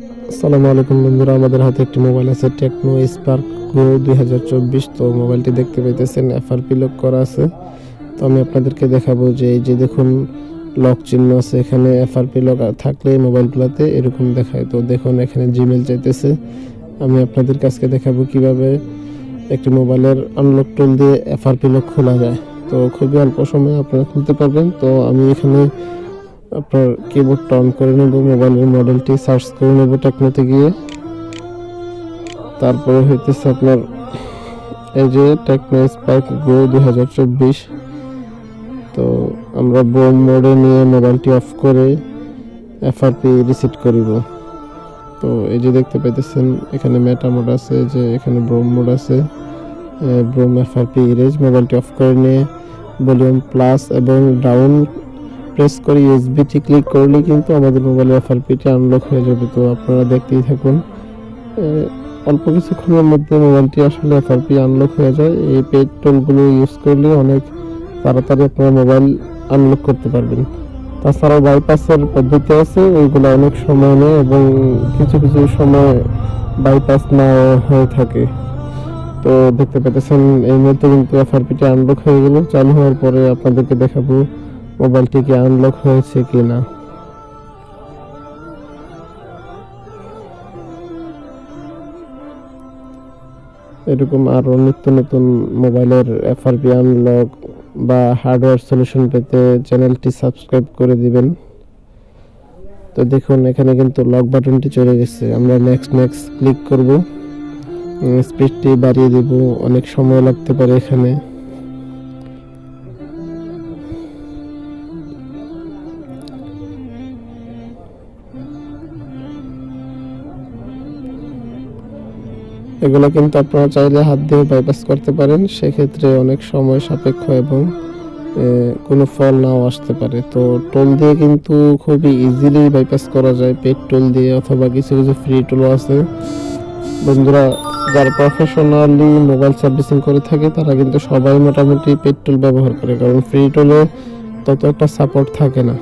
আসসালামু আলাইকুম বন্ধুরা, আমাদের হাতে একটি মোবাইল আছে টেকনো স্পার্ক গো 2024। তো মোবাইলটি দেখতে পাইতেছেন এফআরপি লক করা আছে। তো আমি আপনাদেরকে দেখাবো যে এই যে দেখুন লক চিহ্ন আছে, এখানে এফআরপি লক থাকলে মোবাইলগুলোতে এরকম দেখায়। তো দেখুন এখানে জিমেল চাইতেছে। আমি আপনাদের কাছে দেখাবো কিভাবে একটি মোবাইলের আনলক টুল দিয়ে এফআরপি লক খোলা যায়। তো খুবই অল্প সময়ে আপনারা খুলতে পারবেন। তো আমি এখানে আপনার কিবোর্ডটা অন করে নেব, মোবাইলের মডেলটি সার্চ করে নেব টেকনোতে গিয়ে। তারপরে হইতেছে আপনার এই যে টেকনো স্পার্ক গো 2024। তো আমরা ব্রোম মোডে নিয়ে মোবাইলটি অফ করে এফআরপি রিসেট করিব। তো এই যে দেখতে পাইতেছেন এখানে মেটা মোড আছে, যে এখানে ব্রোম মোড আছে, ব্রোম এফআরপি ইরেজ। মোবাইলটি অফ করে নিয়ে ভলিউম প্লাস এবং ডাউন প্রেস করে ইউএসবিটি ক্লিক করলে কিন্তু আমাদের মোবাইলের এফআরপিটি আনলক হয়ে যাবে। তো আপনারা দেখতেই থাকুন, অল্প কিছুক্ষণের মধ্যে মোবাইলটি আসলে এফআরপি আনলক হয়ে যায়। এই পেড টুলগুলো ইউজ করলে অনেক তাড়াতাড়ি আপনারা মোবাইল আনলক করতে পারবেন। তাছাড়াও বাইপাসের পদ্ধতি আছে, ওইগুলো অনেক সময় নেয় এবং কিছু কিছু সময় বাইপাস না হয়ে থাকে। তো দেখতে পেতেছেন এই মুহূর্তে কিন্তু এফআরপিটি আনলক হয়ে গেল। চালু হওয়ার পরে আপনাদেরকে দেখাবো মোবাইলটি কি আনলক হয়েছে কিনা। এরকম আরো নিত্য নতুন মোবাইলের এফআরপি আনলক বা হার্ডওয়্যার সলিউশন পেতে চ্যানেলটি সাবস্ক্রাইব করে দিবেন। তো দেখুন এখানে কিন্তু লক বাটনটি চলে গেছে। আমরা নেক্সট ক্লিক করব, স্পিডটি বাড়িয়ে দেব, অনেক সময় লাগতে পারে এখানে। এগুলো কিন্তু আপনারা চাইলে হাত দিয়ে বাইপাস করতে পারেন, সেক্ষেত্রে অনেক সময় সাপেক্ষ এবং কোনো ফল নাও আসতে পারে। তো টোল দিয়ে কিন্তু খুবই ইজিলি বাইপাস করা যায়, পেড টোল দিয়ে, অথবা কিছু কিছু ফ্রি টোলও আছে। বন্ধুরা যারা প্রফেশনালি মোবাইল সার্ভিসিং করে থাকে তারা কিন্তু সবাই মোটামুটি পেড টোল ব্যবহার করে, কারণ ফ্রি টোলে তত একটা সাপোর্ট থাকে না।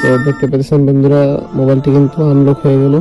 তো দেখতে পেয়েছেন বন্ধুরা মোবাইলটি কিন্তু আনলক হয়ে গেল।